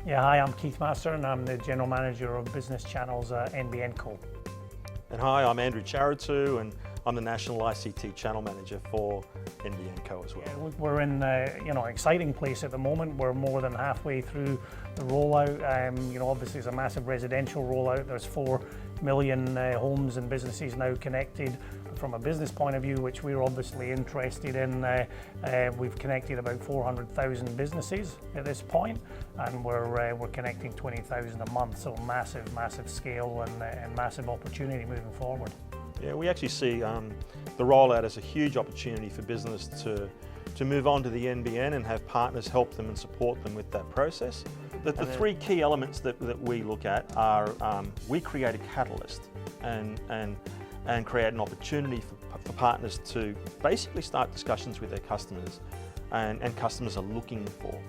Yeah, hi, I'm Keith Master and I'm the General Manager of Business Channels at NBN Co. And hi, I'm Andrew Charatu and I'm the National ICT Channel Manager for NBN Co as well. Yeah, we're in an exciting place at the moment. We're more than halfway through the rollout. Obviously it's a massive residential rollout. There's 4 million homes and businesses now connected. From a business point of view, which we're obviously interested in, we've connected about 400,000 businesses at this point, and we're connecting 20,000 a month. So massive scale and massive opportunity moving forward. Yeah, we actually see the rollout as a huge opportunity for business to move on to the NBN and have partners help them and support them with that process. The three key elements that we look at are we create a catalyst and create an opportunity for partners to basically start discussions with their customers and customers are looking for.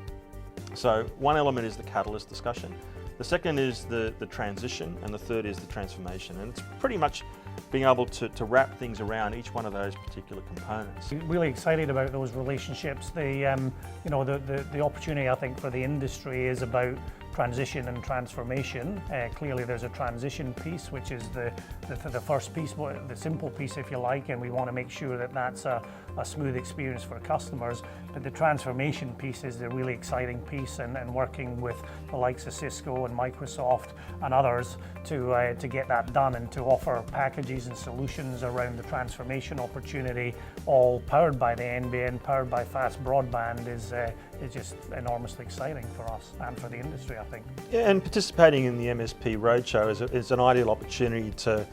So one element is the catalyst discussion. The second is the transition, and the third is the transformation. And it's pretty much being able to wrap things around each one of those particular components. Really excited about those relationships. The opportunity I think for the industry is about transition and transformation. Clearly there's a transition piece, which is the first piece, the simple piece if you like, and we want to make sure that that's a smooth experience for customers. But the transformation piece is the really exciting piece, and working with the likes of Cisco and Microsoft and others to get that done and to offer packages and solutions around the transformation opportunity, all powered by the NBN, powered by fast broadband, is just enormously exciting for us and for the industry, I think. Yeah, and participating in the MSP Roadshow is an ideal opportunity to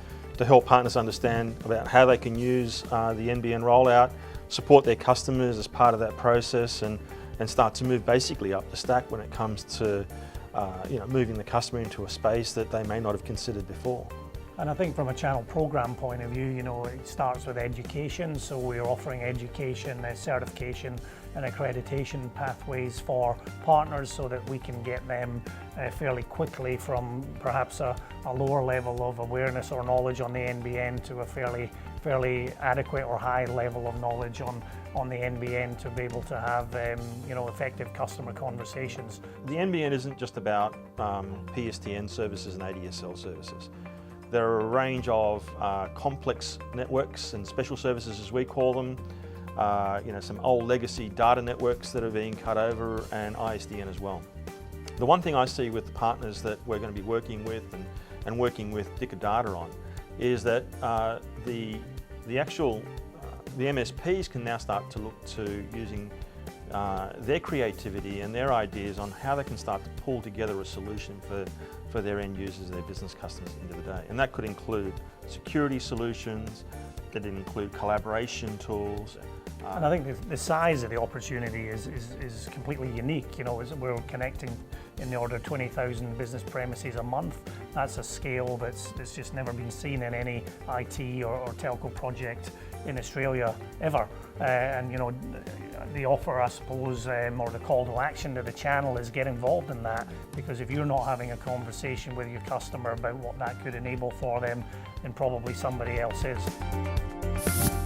help partners understand about how they can use the NBN rollout, support their customers as part of that process, and start to move basically up the stack when it comes to moving the customer into a space that they may not have considered before. And I think from a channel program point of view, it starts with education. So we're offering education, certification and accreditation pathways for partners so that we can get them fairly quickly from perhaps a lower level of awareness or knowledge on the NBN to a fairly adequate or high level of knowledge on the NBN to be able to have effective customer conversations. The NBN isn't just about PSTN services and ADSL services. There are a range of complex networks and special services, as we call them, some old legacy data networks that are being cut over, and ISDN as well. The one thing I see with the partners that we're going to be working with and working with Dicker Data on is that the MSPs can now start to look to using their creativity and their ideas on how they can start to pull together a solution for their end users, their business customers at the end of the day. And that could include security solutions, that could include collaboration tools. And I think the size of the opportunity is completely unique. We're connecting in the order of 20,000 business premises a month. That's a scale that's just never been seen in any IT or telco project in Australia ever. The offer, I suppose, or the call to action to the channel is get involved in that, because if you're not having a conversation with your customer about what that could enable for them, then probably somebody else is.